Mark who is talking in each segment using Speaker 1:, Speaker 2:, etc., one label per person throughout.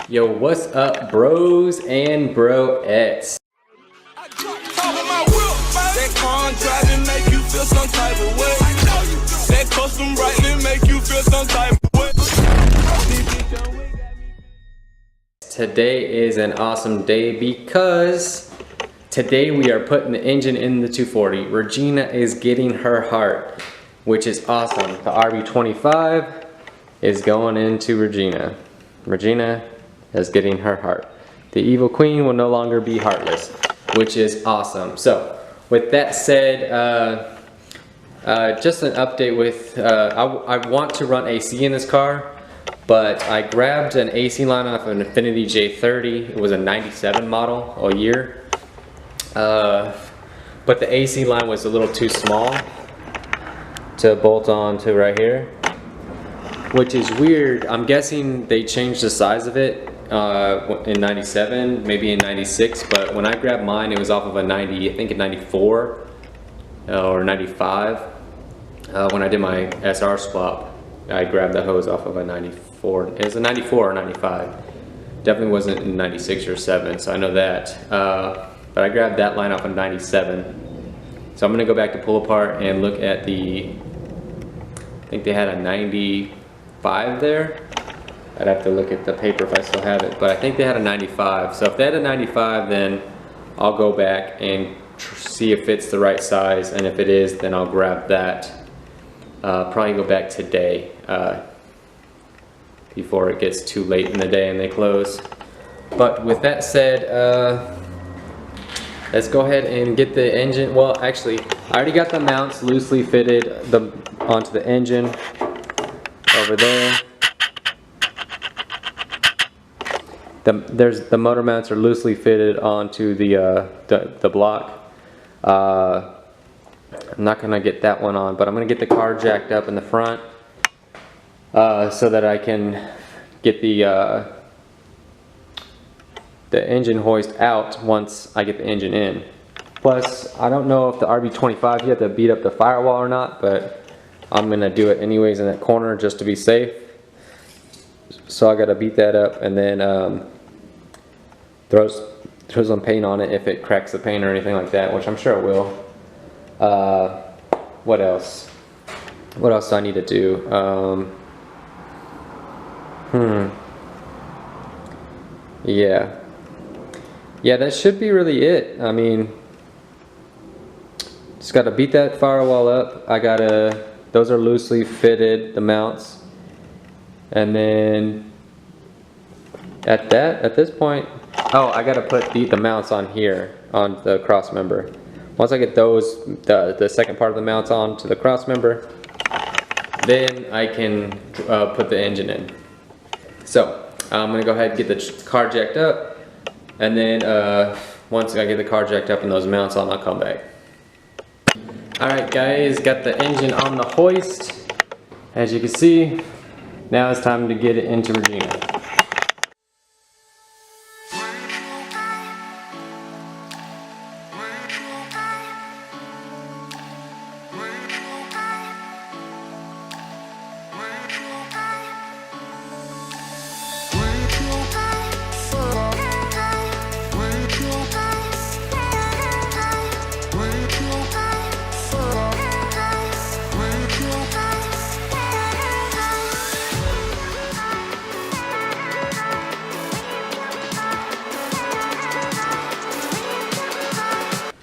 Speaker 1: Yo, what's up, bros and broettes?
Speaker 2: That car driving make you feel some type of way. That custom writing make you feel some type of way.
Speaker 1: Today is an awesome day because today we are putting the engine in the 240. Regina is getting her heart, which is awesome. The RB25 is going into Regina. Regina is getting her heart. The evil queen will no longer be heartless, which is awesome. So with that said, just an update with, I want to run AC in this car, but I grabbed an AC line off an Infiniti J30. It was a 97 model all year. But the AC line was a little too small to bolt on to right here, which is weird. I'm guessing they changed the size of it in 97, maybe in 96, but when I grabbed mine, it was off of a 90, I think a 94 or 95. When I did my SR swap, I grabbed the hose off of a 94. It was a 94 or 95. Definitely wasn't in 96 or 7, so I know that. But I grabbed that line off of 97. So I'm gonna go back to pull apart and look at the, I think they had a 95 there. I'd have to look at the paper if I still have it, but I think they had a 95. So if they had a 95, then I'll go back and see if it's the right size, and if it is, then I'll grab that. Probably go back today before it gets too late in the day and they close. But with that said, let's go ahead and get the engine. Well, actually, I already got the mounts loosely fitted onto the engine over there. The motor mounts are loosely fitted onto the block. I'm not gonna get that one on, but I'm gonna get the car jacked up in the front so that I can get the engine hoist out once I get the engine in. Plus, I don't know if the RB25 you have to beat up the firewall or not, but I'm gonna do it anyways in that corner just to be safe. So I gotta beat that up and then throw some paint on it if it cracks the paint or anything like that, which I'm sure it will. What else? What else do I need to do? Yeah, that should be really it. I mean, just gotta beat that firewall up. Those are loosely fitted, the mounts. And then at this point, oh, I gotta put the mounts on here, on the cross member. Once I get those, the second part of the mounts on to the cross member, then I can put the engine in. So I'm gonna go ahead and get the car jacked up, and then once I get the car jacked up and those mounts on, I'll come back. Alright guys, got the engine on the hoist. As you can see, now it's time to get it into Regina.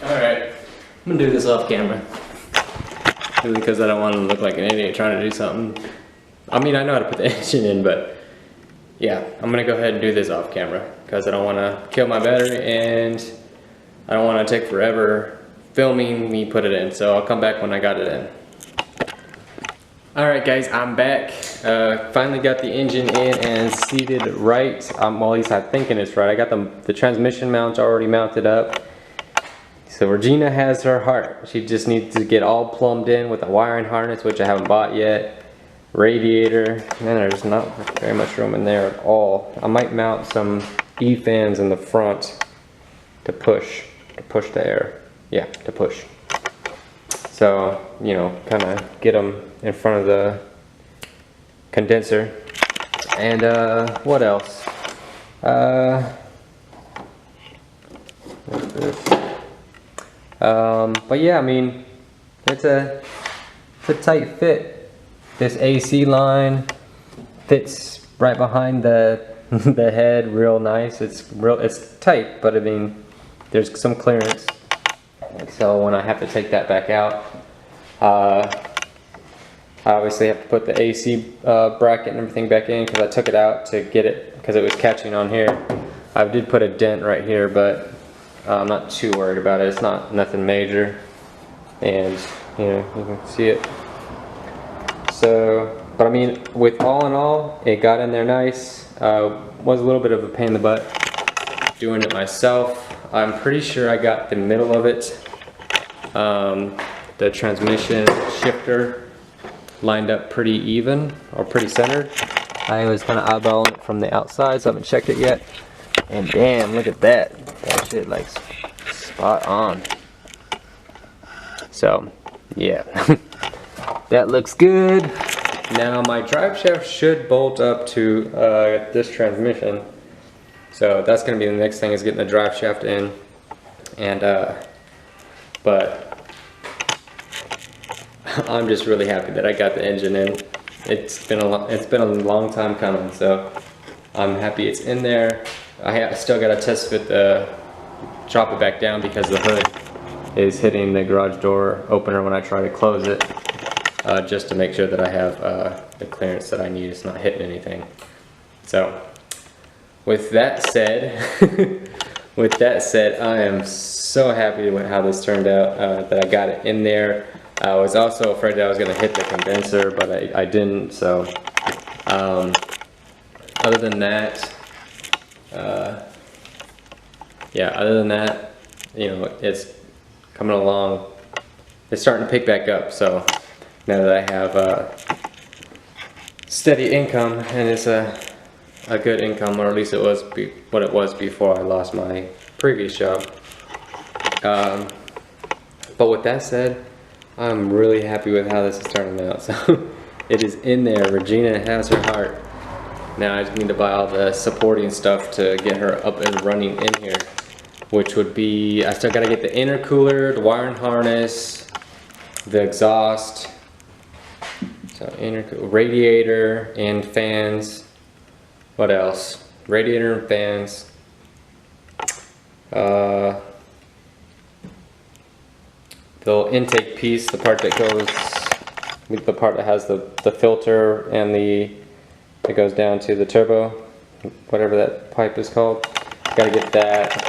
Speaker 1: Alright, I'm gonna do this off camera. Really because I don't want to look like an idiot trying to do something. I mean, I know how to put the engine in, but yeah, I'm gonna go ahead and do this off camera because I don't want to kill my battery and I don't want to take forever filming me put it in. So I'll come back when I got it in. Alright guys, I'm back. Finally got the engine in and seated right. Well, at least I'm thinking it's right. I got the transmission mounts already mounted up. So Regina has her heart. She just needs to get all plumbed in with a wiring harness, which I haven't bought yet. Radiator, and then there's not very much room in there at all. I might mount some E-fans in the front to push the air. Yeah, to push. So, you know, kind of get them in front of the condenser. And what else? What's this? But yeah, I mean, it's a tight fit. This AC line fits right behind the the head, real nice. It's tight, but I mean, there's some clearance. So when I have to take that back out, I obviously have to put the AC bracket and everything back in because I took it out to get it because it was catching on here. I did put a dent right here, but I'm not too worried about it. It's nothing major, and you know, you can see it. So, but I mean, with all in all, it got in there nice. Was a little bit of a pain in the butt doing it myself. I'm pretty sure I got the middle of it, the transmission shifter, lined up pretty even or pretty centered. I was kind of eyeballing it from the outside, so I haven't checked it yet. And damn, look at that. That shit like spot on. So, yeah. That looks good. Now my drive shaft should bolt up to this transmission. So that's gonna be the next thing, is getting the drive shaft in. And but I'm just really happy that I got the engine in. It's been a long time coming, so I'm happy it's in there. I still gotta test fit drop it back down because the hood is hitting the garage door opener when I try to close it, just to make sure that I have the clearance that I need. It's not hitting anything. So with that said, I am so happy with how this turned out, that I got it in there. I was also afraid that I was going to hit the condenser, but I didn't. So other than that, you know, it's coming along. It's starting to pick back up. So now that I have steady income, and it's a good income, or at least it was what it was before I lost my previous job. But with that said, I'm really happy with how this is turning out. So it is in there. Regina has her heart. Now I just need to buy all the supporting stuff to get her up and running in here, which would be, I still gotta get the intercooler, the wiring harness, the exhaust, so radiator and fans. What else? Radiator and fans. The intake piece, the part that has the filter and it goes down to the turbo, whatever that pipe is called. Gotta get that.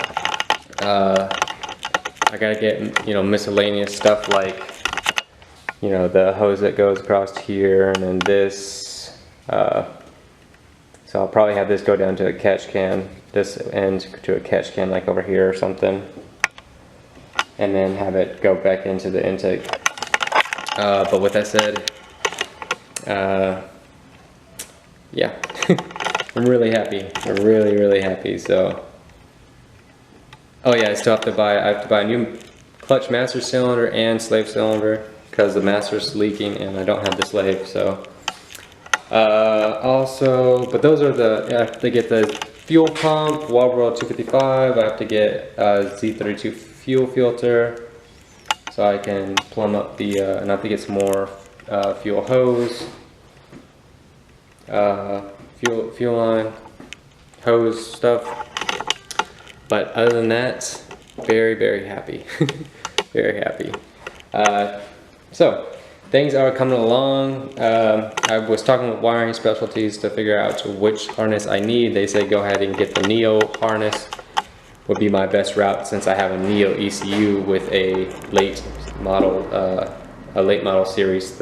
Speaker 1: I gotta get, you know, miscellaneous stuff like, you know, the hose that goes across here, and then this. So I'll probably have this go down to a catch can, this end to a catch can like over here or something, and then have it go back into the intake. But with that said, yeah, I'm really happy. I'm really happy. So, oh yeah, I have to buy a new clutch master cylinder and slave cylinder because the master's leaking and I don't have the slave. So, also, but those are I have to get the fuel pump, Walbro 255. I have to get a Z32 fuel filter so I can plumb up the, and I have to get some more fuel hose, fuel line, hose stuff. But other than that, very happy. Very happy. So things are coming along. I was talking with Wiring Specialties to figure out which harness I need. They say go ahead and get the Neo harness would be my best route, since I have a Neo ECU with a late model series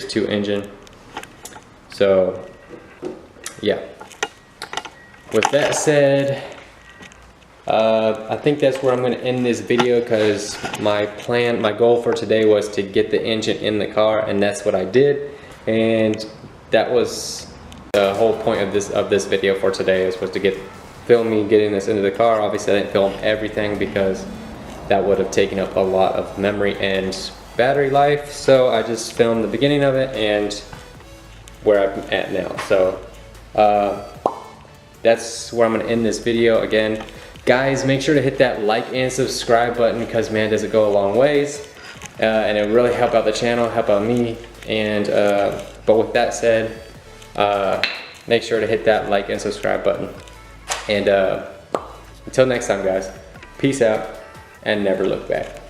Speaker 1: 2 engine. So yeah, with that said, I think that's where I'm going to end this video, because my goal for today was to get the engine in the car, and that's what I did. And that was the whole point of this video for today, was to film me getting this into the car. Obviously I didn't film everything because that would have taken up a lot of memory and battery life, so I just filmed the beginning of it and where I'm at now. So that's where I'm gonna end this video. Again, guys, make sure to hit that like and subscribe button, because man, does it go a long ways. And it really help out the channel, help out me. And but with that said, make sure to hit that like and subscribe button. And until next time, guys, peace out and never look back.